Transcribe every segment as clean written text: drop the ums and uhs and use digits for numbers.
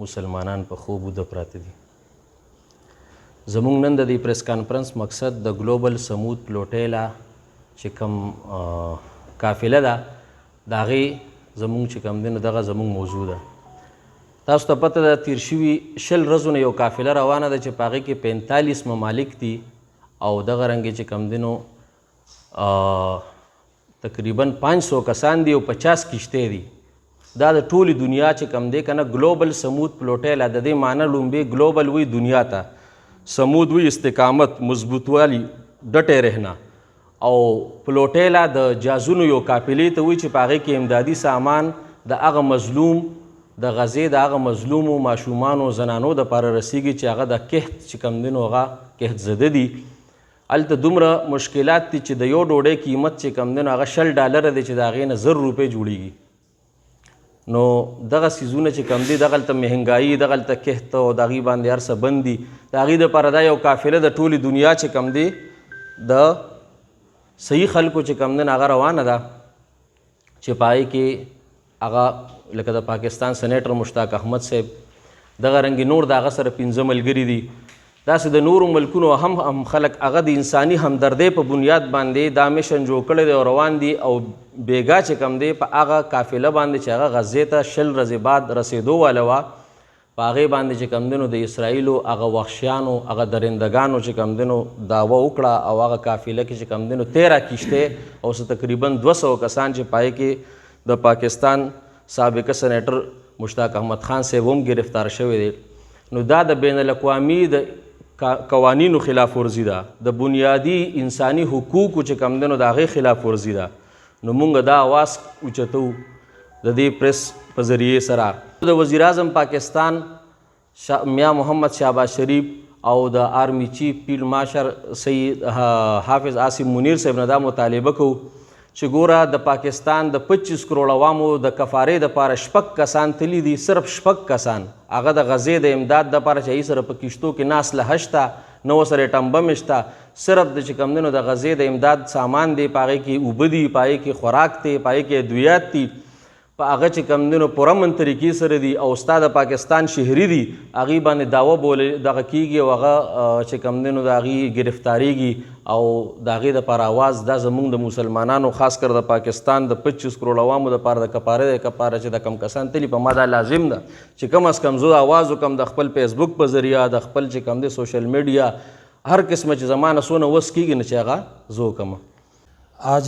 مسلمانان په خوب وده پراته دي. زمونږ نن د دې پریس کانفرنس مقصد د ګلوبل سمود پلوټیلا چې کوم قافله ده د هغې زمونږ چې کوم دی نو دغه زمونږ موضوع ده. تاسو ته پته ده تیر شوي 20 ورځو نه یو قافله روانه ده چې په هغې کې 45 ممالک دي، او دغه رنګې چې کوم دی نو تقریبا 500 کسان دي او 50 کشتۍ دي. دا د ټولې دنیا چې کم دی که نه ګلوبل سمود پلوټیلا، د دې معنی لومبې ګلوبل وی دنیا ته، سمود وی استقامت، مضبوطوالی، ډټې رهنا، او پلوټیلا د جازونو یو قافلې ته وی چې په هغې کې امدادي سامان د هغه مظلوم د غزې د هغه مظلومو ماشومانو زنانو دپاره رسیږي چې هغه د قحط چې کم دی نو هغه قحط زده دي. هلته دومره مشکلات دي چې د یو ډوډۍ قیمت چې کم دی نو هغه $10 دی چې د هغې نه 1000 روپۍ جوړیږي. نو دغه سیزونه چې کم دي دغلته مهنګایي، دغلته قحط او د هغې باندې هر څه بند دي. د هغې دپاره دا یو قافله د ټولې دنیا چې کم دی د صحیح خلکو چې کم دی هغه روانه ده، چې په هغې کې هغه لکه د پاکستان سینیټر مشتاق احمد صاحب، دغه رنګې نور د هغه سره 15 ملګري دي. داسې د نورو ملکونو هم خلک هغه د انساني همدردۍ په بنیاد باندې دا میشن جوړ کړی دی او روان دي، او بیګا چې کم دی په هغه قافله باندې چې هغه غزې ته 20 ورځې بعد رسېدو واله وه، په هغې باندې چې کم دی نو د اسرائیلو هغه وحشیانو هغه درندګانو چې کم دی نو دعوه وکړه، او هغه قافله کې چې کم دی نو 13 کشتۍ او تقریبا 200 کسان چې پای کې د پاکستان سابقه سینیټر مشتاق احمد خان صاحب هم گرفتار شوی دی. نو دا د بین الاقوامي د قوانینو خلاف ورزي ده، د بنیادي انساني حقوقو چې کم دی نو د هغې خلاف ورزي ده. نو مونږ دا آواز اوچتو د دې پریس په ذریعې سره. د وزیر اعظم پاکستان میاں محمد شهباز شریف او د آرمی چیف فیلډ مارشل سید حافظ عاصم منیر صاحب نه دا مطالبه کوو چې ګوره د پاکستان د 25 کروڑ عوامو د کفارې دپاره 6 کسان تلي دي، صرف 6 کسان، هغه د غزې د امداد دپاره چې هغې سره په کشتو کې نه اسلحه شته نه ورسره ټمبم شته، صرف د چې کوم دی نو د غزې د امداد سامان دی، په هغې کې اوبه دي، په هغې کې خوراک دی، په هغې کې ادویات دي، په هغه چې کوم دی نو پوره امن طریقې سره دي، او ستا د پاکستان شهري دي هغې باندې دعوه دغه کېږي او هغه چې کوم دی نو د هغې ګرفتاریږي، او د هغې دپاره آواز دا زمونږ د مسلمانانو خاص کر د پاکستان د 25 کروڑ عوامو دپاره د کفارې دپاره چې د کم کسان تلي په ما دا لازم ده چې کم از کم زه آواز وکړم د خپل فیسبوک په ذریعه، د خپل چې کوم دی سوشل میډیا، هر قسمه چې زما نه څونه وس کېږي نه چې هغه زه وکړم. آج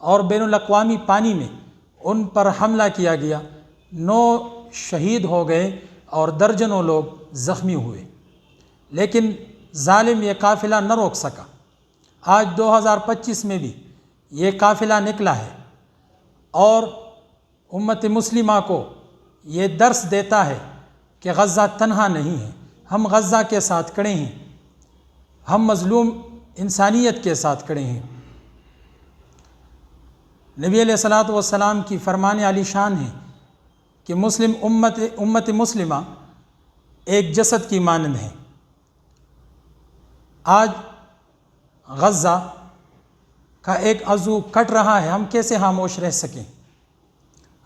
اور بین الاقوامی پانی میں ان پر حملہ کیا گیا، 9 شہید ہو گئے اور درجنوں لوگ زخمی ہوئے، لیکن ظالم یہ قافلہ نہ روک سکا۔ آج 2025 میں بھی یہ قافلہ نکلا ہے اور امت مسلمہ کو یہ درس دیتا ہے کہ غزہ تنہا نہیں ہے، ہم غزہ کے ساتھ کھڑے ہیں، ہم مظلوم انسانیت کے ساتھ کھڑے ہیں۔ نبی علیہ الصلوۃ والسلام کی فرمان علی شان ہے کہ امت مسلمہ ایک جسد کی مانند ہے۔ آج غزہ کا ایک عضو کٹ رہا ہے، ہم کیسے خاموش رہ سکیں؟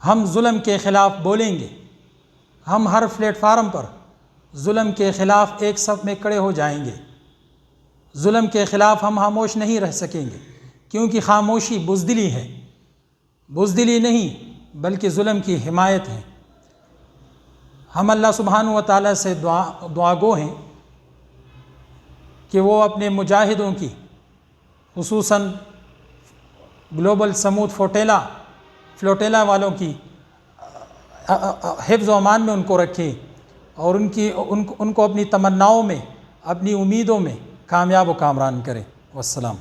ہم ظلم کے خلاف بولیں گے، ہم ہر پلیٹ فارم پر ظلم کے خلاف ایک صف میں کھڑے ہو جائیں گے۔ ظلم کے خلاف ہم خاموش نہیں رہ سکیں گے، کیونکہ خاموشی بزدلی ہے، بزدلی نہیں بلکہ ظلم کی حمایت ہے۔ ہم اللہ سبحانہ و تعالیٰ سے دعا گو ہیں کہ وہ اپنے مجاہدوں کی، خصوصاً گلوبل سمود فلوٹیلا والوں کی حفظ و امان میں ان کو رکھے اور ان کو اپنی تمناؤں میں، اپنی امیدوں میں کامیاب و کامران کرے۔ والسلام۔